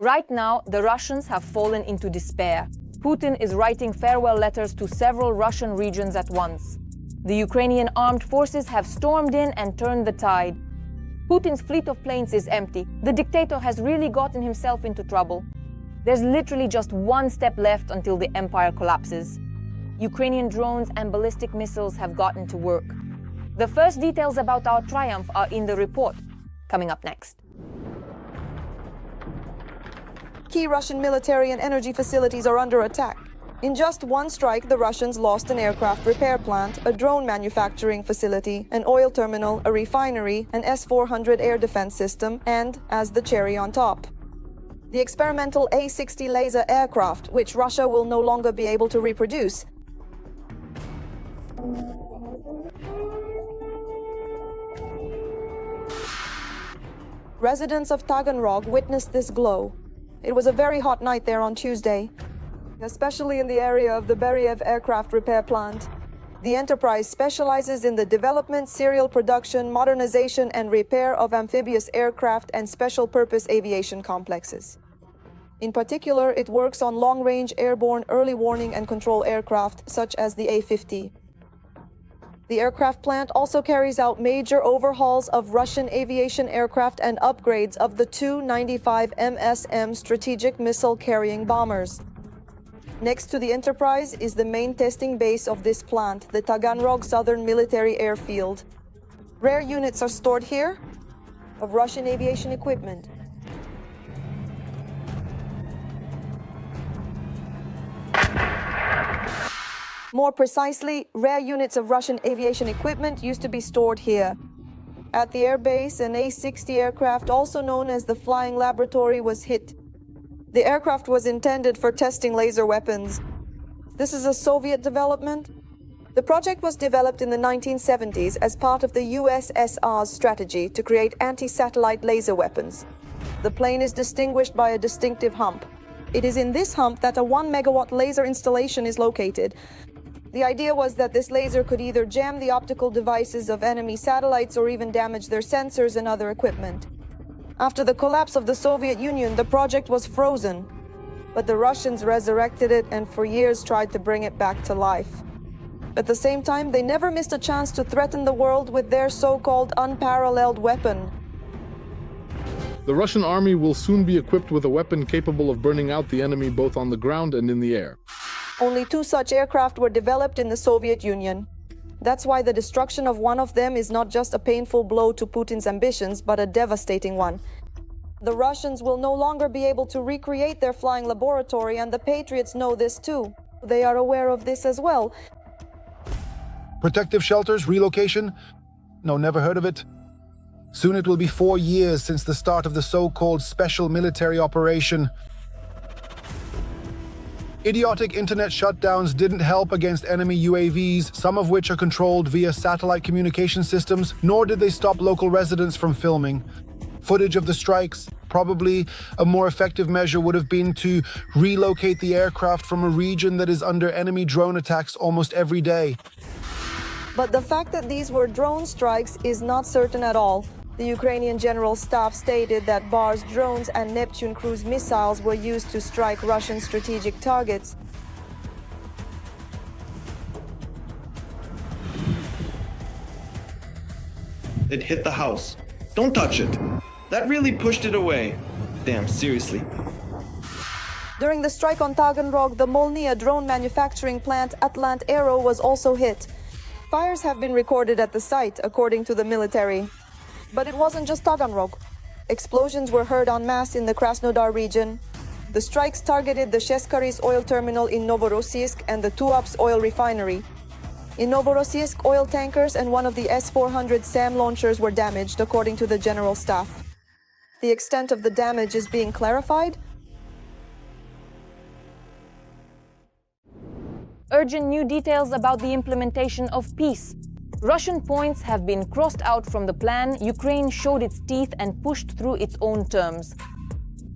Right now, the Russians have fallen into despair. Putin is writing farewell letters to several Russian regions at once. The Ukrainian armed forces have stormed in and turned the tide. Putin's fleet of planes is empty. The dictator has really gotten himself into trouble. There's literally just one step left until the empire collapses. Ukrainian drones and ballistic missiles have gotten to work. The first details about our triumph are in the report, coming up next. Key Russian military and energy facilities are under attack. In just one strike, the Russians lost an aircraft repair plant, a drone manufacturing facility, an oil terminal, a refinery, an S-400 air defense system, and, as the cherry on top, the experimental A-60 laser aircraft, which Russia will no longer be able to reproduce. Residents of Taganrog witnessed this glow. It was a very hot night there on Tuesday, especially in the area of the Beriev aircraft repair plant. The enterprise specializes in the development, serial production, modernization, and repair of amphibious aircraft and special-purpose aviation complexes. In particular, it works on long-range airborne early warning and control aircraft, such as the A-50. The aircraft plant also carries out major overhauls of Russian aviation aircraft and upgrades of the Tu-95 MSM strategic missile-carrying bombers. Next to the enterprise is the main testing base of this plant, the Taganrog Southern Military Airfield. Rare units are stored here of Russian aviation equipment. More precisely, rare units of Russian aviation equipment used to be stored here. At the airbase, an A-60 aircraft, also known as the Flying Laboratory, was hit. The aircraft was intended for testing laser weapons. This is a Soviet development. The project was developed in the 1970s as part of the USSR's strategy to create anti-satellite laser weapons. The plane is distinguished by a distinctive hump. It is in this hump that a 1-megawatt laser installation is located. The idea was that this laser could either jam the optical devices of enemy satellites or even damage their sensors and other equipment. After the collapse of the Soviet Union, the project was frozen, but the Russians resurrected it and for years tried to bring it back to life. At the same time, they never missed a chance to threaten the world with their so-called unparalleled weapon. The Russian army will soon be equipped with a weapon capable of burning out the enemy both on the ground and in the air. Only 2 such aircraft were developed in the Soviet Union. That's why the destruction of one of them is not just a painful blow to Putin's ambitions, but a devastating one. The Russians will no longer be able to recreate their flying laboratory, and the Patriots know this too. They are aware of this as well. Protective shelters, relocation? No, never heard of it. Soon it will be 4 years since the start of the so-called special military operation. Idiotic internet shutdowns didn't help against enemy UAVs, some of which are controlled via satellite communication systems, nor did they stop local residents from filming footage of the strikes. Probably a more effective measure would have been to relocate the aircraft from a region that is under enemy drone attacks almost every day. But the fact that these were drone strikes is not certain at all. The Ukrainian General Staff stated that Bars drones and Neptune cruise missiles were used to strike Russian strategic targets. It hit the house. Don't touch it. That really pushed it away. Damn, seriously. During the strike on Taganrog, the Molnia drone manufacturing plant Atlant Aero was also hit. Fires have been recorded at the site, according to the military. But it wasn't just Taganrog. Explosions were heard en masse in the Krasnodar region. The strikes targeted the Sheskharis oil terminal in Novorossiysk and the Tuapse oil refinery. In Novorossiysk, oil tankers and one of the S-400 SAM launchers were damaged, according to the General Staff. The extent of the damage is being clarified. Urgent new details about the implementation of peace. Russian points have been crossed out from the plan. Ukraine showed its teeth and pushed through its own terms.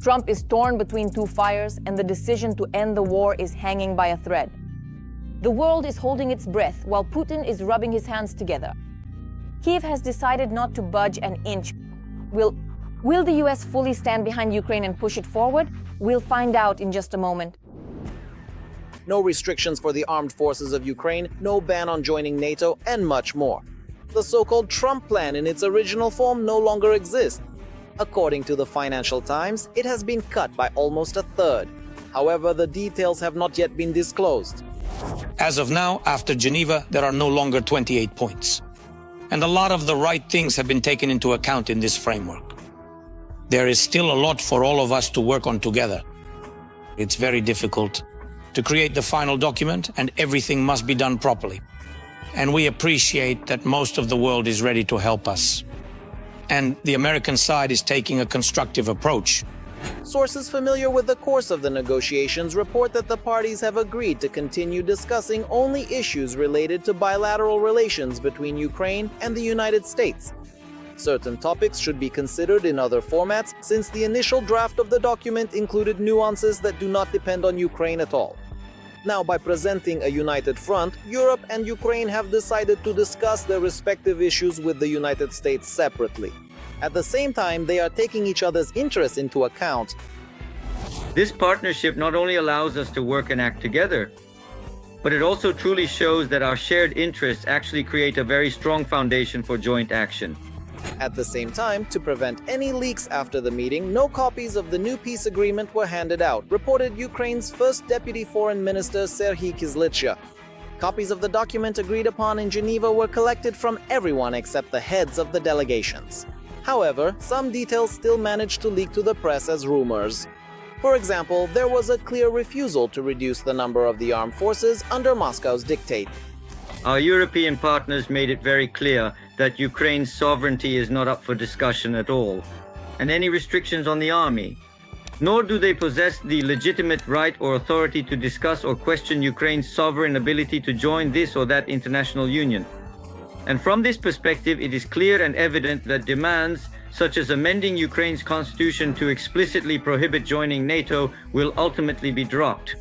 Trump is torn between 2 fires, and the decision to end the war is hanging by a thread. The world is holding its breath while Putin is rubbing his hands together. Kyiv has decided not to budge an inch. Will Will the US fully stand behind Ukraine and push it forward? We'll find out in just a moment. No restrictions for the armed forces of Ukraine, no ban on joining NATO, and much more. The so-called Trump plan in its original form no longer exists. According to the Financial Times, it has been cut by almost a third. However, the details have not yet been disclosed. As of now, after Geneva, there are no longer 28 points. And a lot of the right things have been taken into account in this framework. There is still a lot for all of us to work on together. It's very difficult to create the final document, and everything must be done properly. And we appreciate that most of the world is ready to help us. And the American side is taking a constructive approach. Sources familiar with the course of the negotiations report that the parties have agreed to continue discussing only issues related to bilateral relations between Ukraine and the United States. Certain topics should be considered in other formats, since the initial draft of the document included nuances that do not depend on Ukraine at all. Now, by presenting a united front, Europe and Ukraine have decided to discuss their respective issues with the United States separately. At the same time, they are taking each other's interests into account. This partnership not only allows us to work and act together, but it also truly shows that our shared interests actually create a very strong foundation for joint action. At the same time, to prevent any leaks after the meeting, no copies of the new peace agreement were handed out, reported Ukraine's first Deputy Foreign Minister Serhiy Kyslytsha. Copies of the document agreed upon in Geneva were collected from everyone except the heads of the delegations. However, some details still managed to leak to the press as rumors. For example, there was a clear refusal to reduce the number of the armed forces under Moscow's dictate. Our European partners made it very clear that Ukraine's sovereignty is not up for discussion at all, and any restrictions on the army. Nor do they possess the legitimate right or authority to discuss or question Ukraine's sovereign ability to join this or that international union. And from this perspective, it is clear and evident that demands such as amending Ukraine's constitution to explicitly prohibit joining NATO will ultimately be dropped.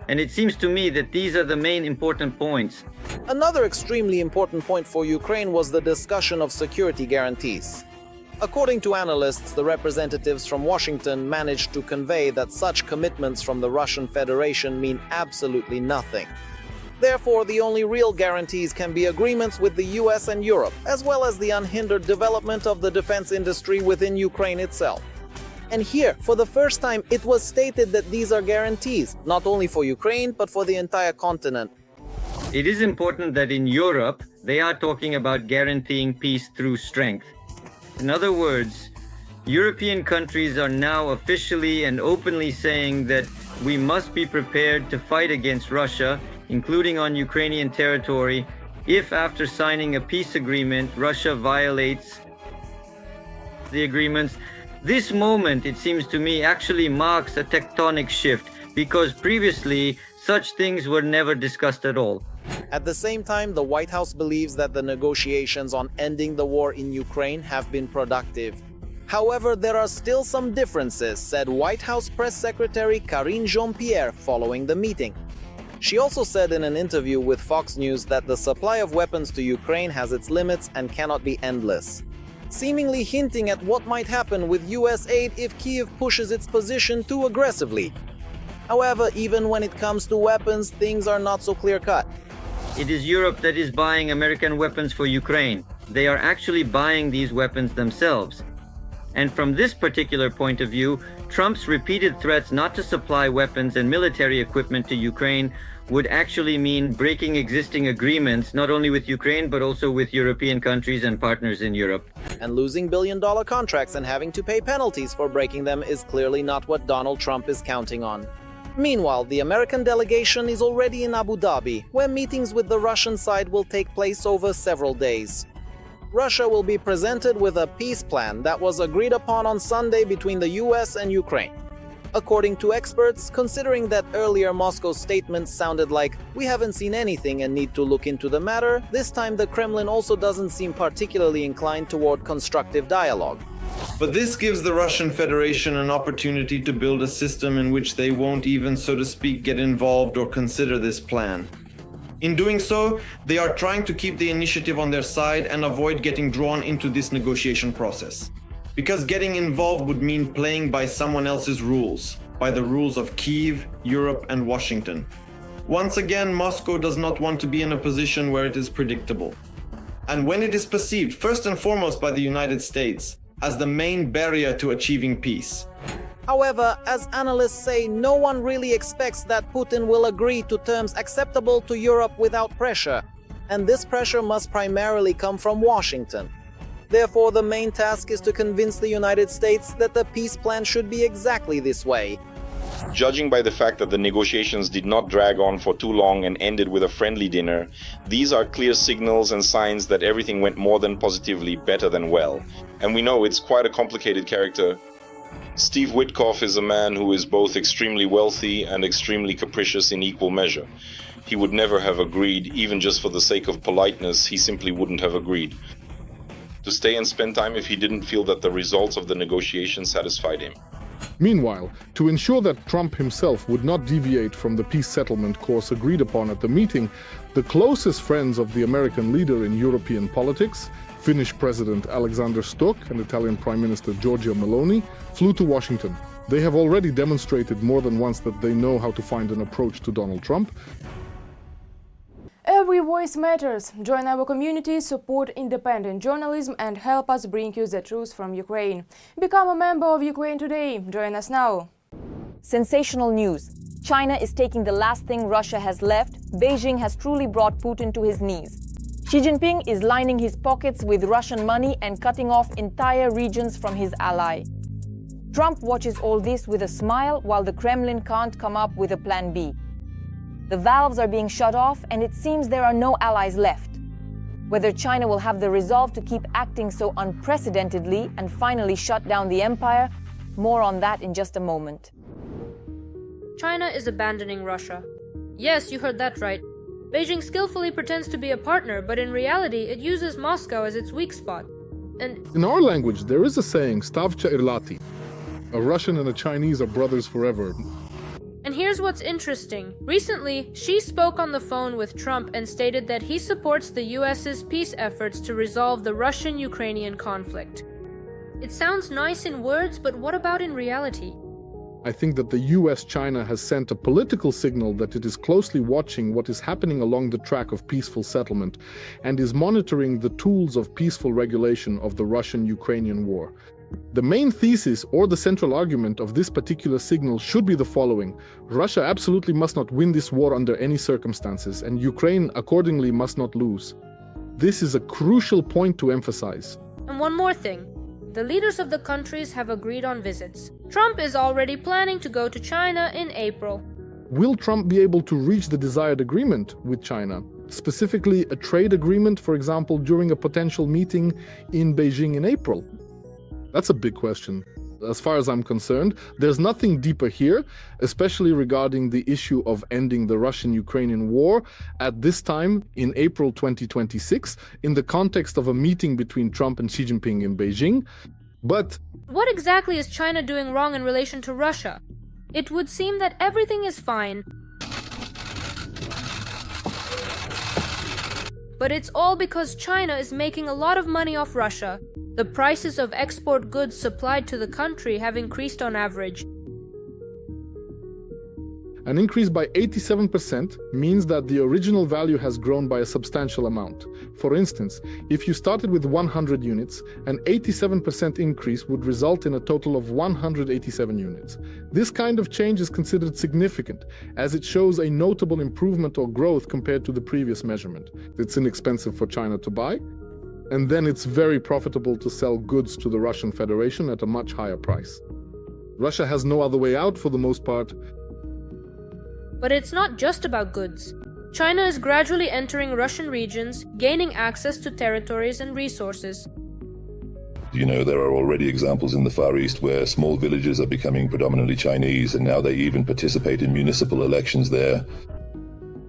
And it seems to me that these are the main important points. Another extremely important point for Ukraine was the discussion of security guarantees. According to analysts, the representatives from Washington managed to convey that such commitments from the Russian Federation mean absolutely nothing. Therefore, the only real guarantees can be agreements with the US and Europe, as well as the unhindered development of the defense industry within Ukraine itself. And here, for the first time, it was stated that these are guarantees, not only for Ukraine, but for the entire continent. It is important that in Europe, they are talking about guaranteeing peace through strength. In other words, European countries are now officially and openly saying that we must be prepared to fight against Russia, including on Ukrainian territory, if after signing a peace agreement, Russia violates the agreements. This moment, it seems to me, actually marks a tectonic shift, because previously such things were never discussed at all. At the same time, the White House believes that the negotiations on ending the war in Ukraine have been productive. However, there are still some differences, said White House Press Secretary Karine Jean-Pierre following the meeting. She also said in an interview with Fox News that the supply of weapons to Ukraine has its limits and cannot be endless, seemingly hinting at what might happen with US aid if Kyiv pushes its position too aggressively. However, even when it comes to weapons, things are not so clear-cut. It is Europe that is buying American weapons for Ukraine. They are actually buying these weapons themselves. And from this particular point of view, Trump's repeated threats not to supply weapons and military equipment to Ukraine would actually mean breaking existing agreements, not only with Ukraine, but also with European countries and partners in Europe. And losing billion-dollar contracts and having to pay penalties for breaking them is clearly not what Donald Trump is counting on. Meanwhile, the American delegation is already in Abu Dhabi, where meetings with the Russian side will take place over several days. Russia will be presented with a peace plan that was agreed upon on Sunday between the US and Ukraine. According to experts, considering that earlier Moscow statements sounded like, "We haven't seen anything and need to look into the matter," this time the Kremlin also doesn't seem particularly inclined toward constructive dialogue. But this gives the Russian Federation an opportunity to build a system in which they won't even, so to speak, get involved or consider this plan. In doing so, they are trying to keep the initiative on their side and avoid getting drawn into this negotiation process. because getting involved would mean playing by someone else's rules, by the rules of Kyiv, Europe, and Washington. Once again, Moscow does not want to be in a position where it is predictable. And when it is perceived, first and foremost by the United States, as the main barrier to achieving peace. However, as analysts say, no one really expects that Putin will agree to terms acceptable to Europe without pressure, and this pressure must primarily come from Washington. Therefore, the main task is to convince the United States that the peace plan should be exactly this way. Judging by the fact that the negotiations did not drag on for too long and ended with a friendly dinner, these are clear signals and signs that everything went more than positively, better than well. And we know it's quite a complicated character. Steve Witkoff is a man who is both extremely wealthy and extremely capricious in equal measure. He would never have agreed, even just for the sake of politeness, he simply wouldn't have agreed to stay and spend time if he didn't feel that the results of the negotiation satisfied him. Meanwhile, to ensure that Trump himself would not deviate from the peace settlement course agreed upon at the meeting, the closest friends of the American leader in European politics, Finnish President Alexander Stubb and Italian Prime Minister Giorgia Meloni, flew to Washington. They have already demonstrated more than once that they know how to find an approach to Donald Trump. Every voice matters. Join our community, support independent journalism and help us bring you the truth from Ukraine. Become a member of Ukraine Today. Join us now. Sensational news. China is taking the last thing Russia has left. Beijing has truly brought Putin to his knees. Xi Jinping is lining his pockets with Russian money and cutting off entire regions from his ally. Trump watches all this with a smile while the Kremlin can't come up with a plan B. The valves are being shut off and it seems there are no allies left. Whether China will have the resolve to keep acting so unprecedentedly and finally shut down the empire, more on that in just a moment. China is abandoning Russia. Yes, you heard that right. Beijing skillfully pretends to be a partner, but in reality it uses Moscow as its weak spot. And In our language, there is a saying, Stavcha irlati. A Russian and a Chinese are brothers forever. And here's what's interesting. Recently, Xi spoke on the phone with Trump and stated that he supports the US's peace efforts to resolve the Russian-Ukrainian conflict. It sounds nice in words, but what about in reality? I think that the US-China has sent a political signal that it is closely watching what is happening along the track of peaceful settlement and is monitoring the tools of peaceful regulation of the Russian-Ukrainian war. The main thesis or the central argument of this particular signal should be the following. Russia absolutely must not win this war under any circumstances, and Ukraine accordingly must not lose. This is a crucial point to emphasize. And one more thing. The leaders of the countries have agreed on visits. Trump is already planning to go to China in April. Will Trump be able to reach the desired agreement with China? Specifically, a trade agreement, for example, during a potential meeting in Beijing in April? That's a big question. As far as I'm concerned, there's nothing deeper here, especially regarding the issue of ending the Russian-Ukrainian war at this time in April 2026, in the context of a meeting between Trump and Xi Jinping in Beijing. But what exactly is China doing wrong in relation to Russia? It would seem that everything is fine. But it's all because China is making a lot of money off Russia. The prices of export goods supplied to the country have increased on average. An increase by 87% means that the original value has grown by a substantial amount. For instance, if you started with 100 units, an 87% increase would result in a total of 187 units. This kind of change is considered significant, as it shows a notable improvement or growth compared to the previous measurement. It's inexpensive for China to buy, and then it's very profitable to sell goods to the Russian Federation at a much higher price. Russia has no other way out for the most part. But it's not just about goods. China is gradually entering Russian regions, gaining access to territories and resources. You know, there are already examples in the Far East where small villages are becoming predominantly Chinese, and now they even participate in municipal elections there.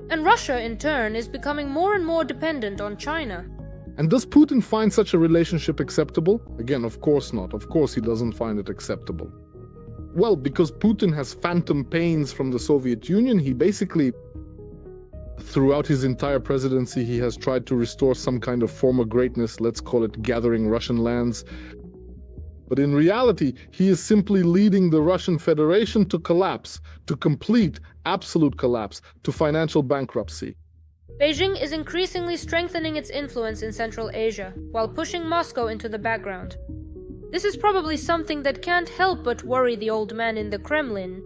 And Russia, in turn, is becoming more and more dependent on China. And does Putin find such a relationship acceptable? Again, of course not. Of course he doesn't find it acceptable. Well, because Putin has phantom pains from the Soviet Union, he basically, throughout his entire presidency, he has tried to restore some kind of former greatness, let's call it gathering Russian lands. But in reality, he is simply leading the Russian Federation to collapse, to complete absolute collapse, to financial bankruptcy. Beijing is increasingly strengthening its influence in Central Asia, while pushing Moscow into the background. This is probably something that can't help but worry the old man in the Kremlin.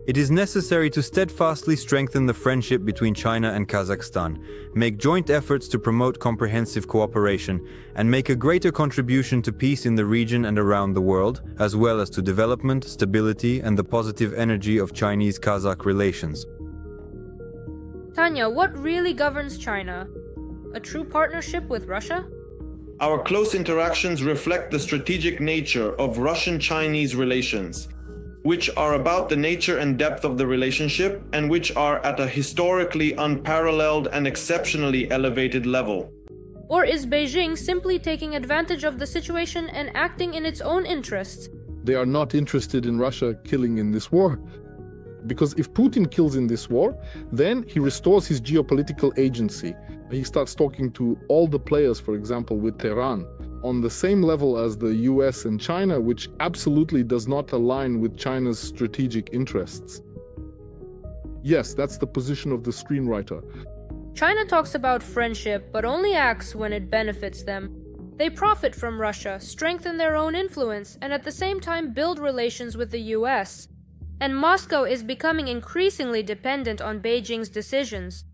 It is necessary to steadfastly strengthen the friendship between China and Kazakhstan, make joint efforts to promote comprehensive cooperation, and make a greater contribution to peace in the region and around the world, as well as to development, stability, and the positive energy of Chinese-Kazakh relations. Tanya, what really governs China? A true partnership with Russia? Our close interactions reflect the strategic nature of Russian-Chinese relations, which are about the nature and depth of the relationship and which are at a historically unparalleled and exceptionally elevated level. Or is Beijing simply taking advantage of the situation and acting in its own interests? They are not interested in Russia killing in this war. Because if Putin kills in this war, then he restores his geopolitical agency. He starts talking to all the players, for example, with Tehran, on the same level as the US and China, which absolutely does not align with China's strategic interests. Yes, that's the position of the screenwriter. China talks about friendship, but only acts when it benefits them. They profit from Russia, strengthen their own influence, and at the same time build relations with the US. And Moscow is becoming increasingly dependent on Beijing's decisions.